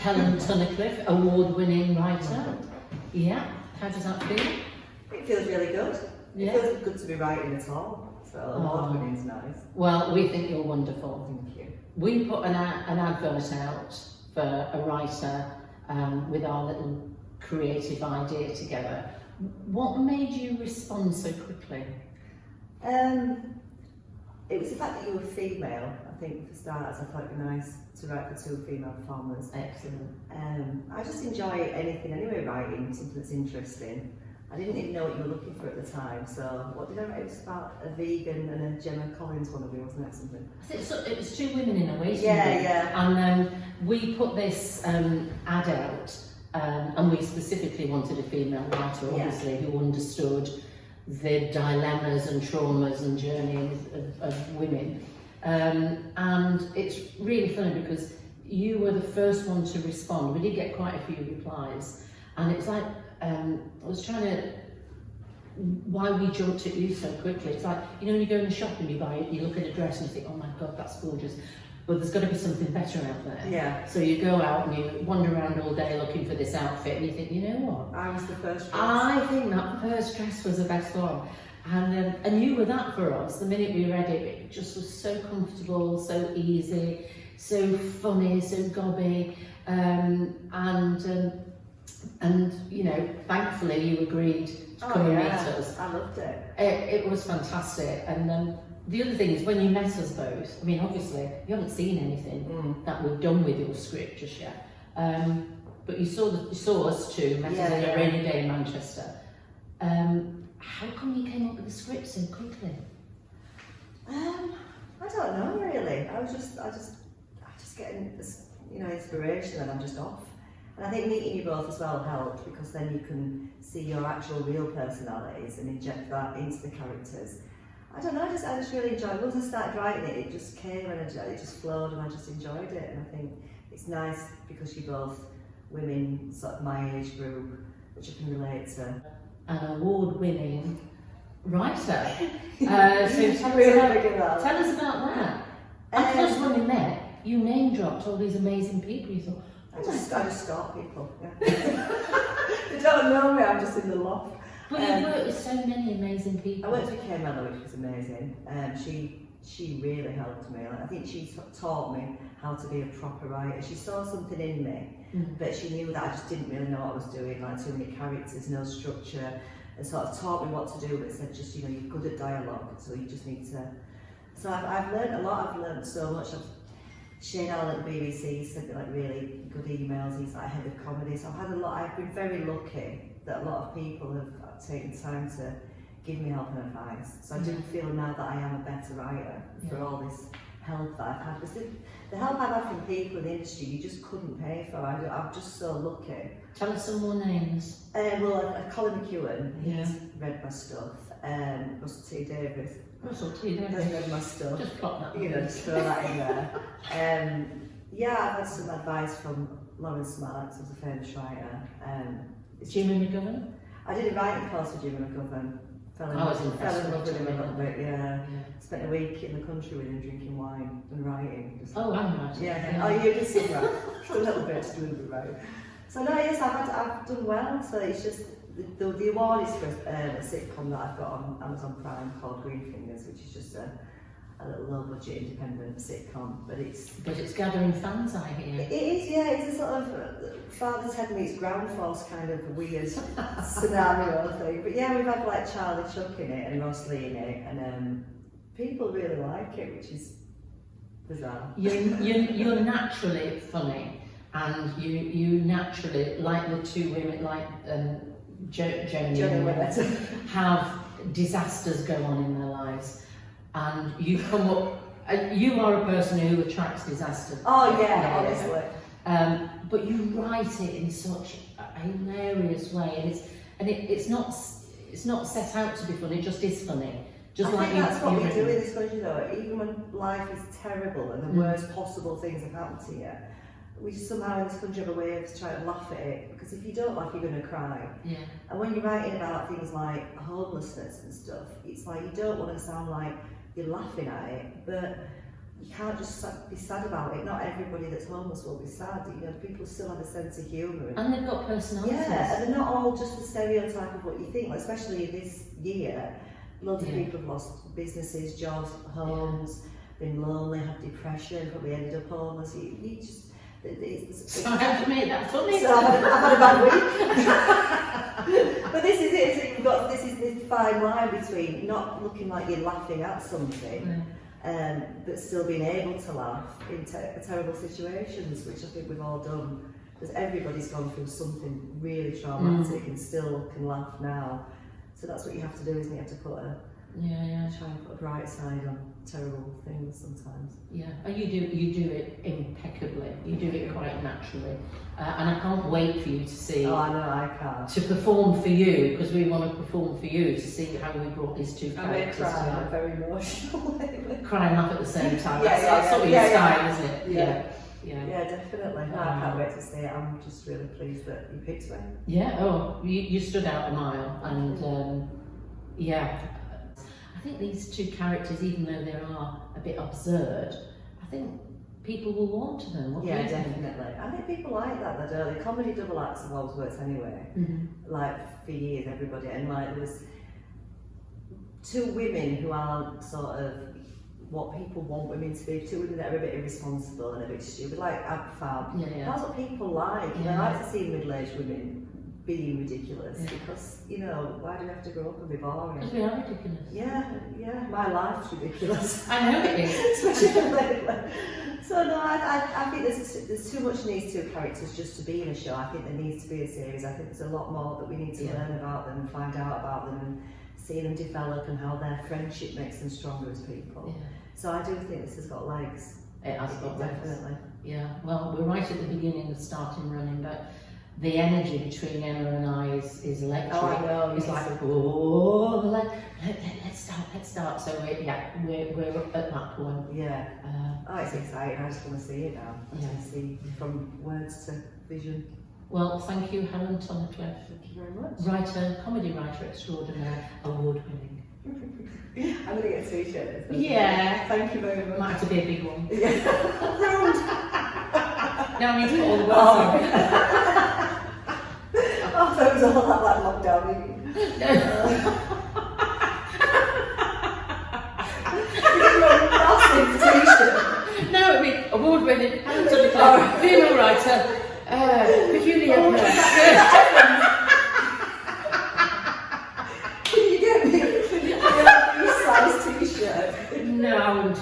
Helen Tunnicliff, award-winning writer. Yeah, how does that feel? It feels really good. Yeah. It feels good to be writing at all. So award-winning is nice. Well, we think you're wonderful. Thank you. We put an advert out for a writer with our little creative idea together. What made you respond so quickly? It was the fact that you were female. I think for starters, I thought it'd be nice to write for two female performers. Excellent. I just enjoy anything anyway, writing, something that's interesting. I didn't even know what you were looking for at the time, so what did I write? It was about a vegan and a Gemma Collins one of you, wasn't it, something? I think it was two women in a waiting room. Yeah. And we put this ad out, and we specifically wanted a female writer, obviously, who understood the dilemmas and traumas and journeys of women. And it's really funny because you were the first one to respond. We did get quite a few replies, and it's like, I was trying to, why we jumped at you so quickly. It's like, you know, when you go in the shop and you buy it, you look at a dress and you think, oh my God, that's gorgeous. But there's got to be something better out there. Yeah. So you go out and you wander around all day looking for this outfit and you think, you know what? I was the first dress. I think that first dress was the best one. And you were that for us. The minute we read it, it just was so comfortable, so easy, so funny, so gobby. And you know, thankfully you agreed to come and meet us. I loved it. It was fantastic. And the other thing is, when you met us both, I mean, obviously you haven't seen anything that we've done with your script just yet, but you saw us two, met us on a rainy day in Manchester. How come you came up with the script so quickly? I don't know really. I just getting this, you know, inspiration, and I'm just off. And I think meeting you both as well helped, because then you can see your actual real personalities and inject that into the characters. I don't know, I just really enjoyed it. Once I started writing it, it just came and it just flowed, and I just enjoyed it. And I think it's nice because you're both women, sort of my age group, which I can relate to. An award-winning writer. So tell us about that. And plus, when we met, you name-dropped all these amazing people. You thought, I just stalk people. Yeah. They don't know me, I'm just in the loft. But you worked with so many amazing people. I worked with Kay Mellor, which was amazing. She really helped me. I think she taught me how to be a proper writer. She saw something in me, but she knew that I just didn't really know what I was doing, like too many characters, no structure, and sort of taught me what to do, but said just, you know, you're good at dialogue, so you just need to. So I've learned a lot, I've learned so much. Shane Allen at the BBC sent me like really good emails. He's like head of comedy, so I've been very lucky that a lot of people have taken time to give me help and advice. So I do feel now that I am a better writer for all this help that I've had. Because the help I've had from people in the industry, you just couldn't pay for. I'm just so lucky. Tell us some more names. Colin McEwen, he's read my stuff. Russell T Davies. Russell T Davies has read my stuff. Just plot that. You know, just throw that in there. I've had some advice from Lauren Smarks, who's a famous writer. Jimmy McGovern? I did a writing course with Jimmy McGovern. Fell in love with him a little bit, yeah. Spent a week in the country with him drinking wine and writing. I'm right. Yeah. Oh, you just sit right. Just a little bit to do with the writing. So no, yes, I've done well. So it's just the award is for a sitcom that I've got on Amazon Prime called Green Fingers, which is just a little low budget independent sitcom, but it's gathering fans, I hear. It is, yeah. It's a sort of Father Ted meets Ground Force kind of weird scenario thing. But yeah, we've had like Charlie Chuck in it and Ross Lee in it, and people really like it, which is bizarre. You're naturally funny, and you naturally, like the two women, like Joni and Willett, have disasters go on in their lives. And you come up, you are a person who attracts disasters. Oh yeah, honestly. But you write it in such a hilarious way, and it's not set out to be funny. It just is funny. Just I think that's what we do in this country, though. Even when life is terrible and the worst possible things have happened to you, we just somehow in this country have a way of trying to laugh at it. Because if you don't laugh, you're going to cry. Yeah. And when you're writing about things like homelessness and stuff, it's like you don't want to sound like you're laughing at it, but you can't just be sad about it. Not everybody that's homeless will be sad. You know, people still have a sense of humour. And they've got personalities. Yeah, and they're not all just the stereotype of what you think. Like, especially this year, loads of people have lost businesses, jobs, homes, been lonely, had depression, probably ended up homeless. You just... So I have to make that funny. So I've had a bad week. But this is it. So you've got this fine line between not looking like you're laughing at something, but still being able to laugh in terrible situations, which I think we've all done. Because everybody's gone through something really traumatic and still can laugh now. So that's what you have to do, isn't it? You have to put try and put a bright side on terrible things sometimes. Yeah, and you do it impeccably. You do it quite naturally, and I can't wait for you to see. Oh, I know, I can't. To perform for you, because we want to perform for you to see how we brought these two I may characters. cry. I'm very emotional. Cry and laugh at the same time. Yeah, That's sort of your style, isn't it? Yeah, definitely. No, I can't wait to see it. I'm just really pleased that you picked me. Yeah. Oh, you stood out a mile, and I think these two characters, even though they are a bit absurd, I think people will warm to them. What do you think? Definitely. I think people like that, don't they? Comedy double acts have always worked anyway. Like for years, everybody, and like there was two women who aren't sort of what people want women to be. Two women that are a bit irresponsible and a bit stupid, like Ab Fab. That's what people like. They like to see middle-aged women being ridiculous because, you know, why do we have to grow up and be boring? Because we are ridiculous. Yeah, my life's ridiculous. I know it is. Especially lately. So no, I think there's too much in these two characters just to be in a show. I think there needs to be a series. I think there's a lot more that we need to learn about them and find out about them and see them develop and how their friendship makes them stronger as people. So I do think this has got legs. It has got legs. Definitely. Yeah, well, we're right at the beginning of starting running, but the energy between Emma and I is electric. Oh, I know. It's like, let's start. So we're at that point. Yeah. It's exciting. I just want to see it now. I want to see from words to vision. Well, thank you, Helen Tunnicliff. Thank you very much. Writer, comedy writer extraordinaire, award-winning. I'm going to get a t-shirt. Yeah. Thank you very much. Might have to be a big one. Rude. Now I need to put all the words on. That was all that like lockdown. Massive t-shirt. No, it'd be award-winning, Helen Tunnicliff, female writer, peculiar. Can you get me a size t-shirt? No, I wouldn't.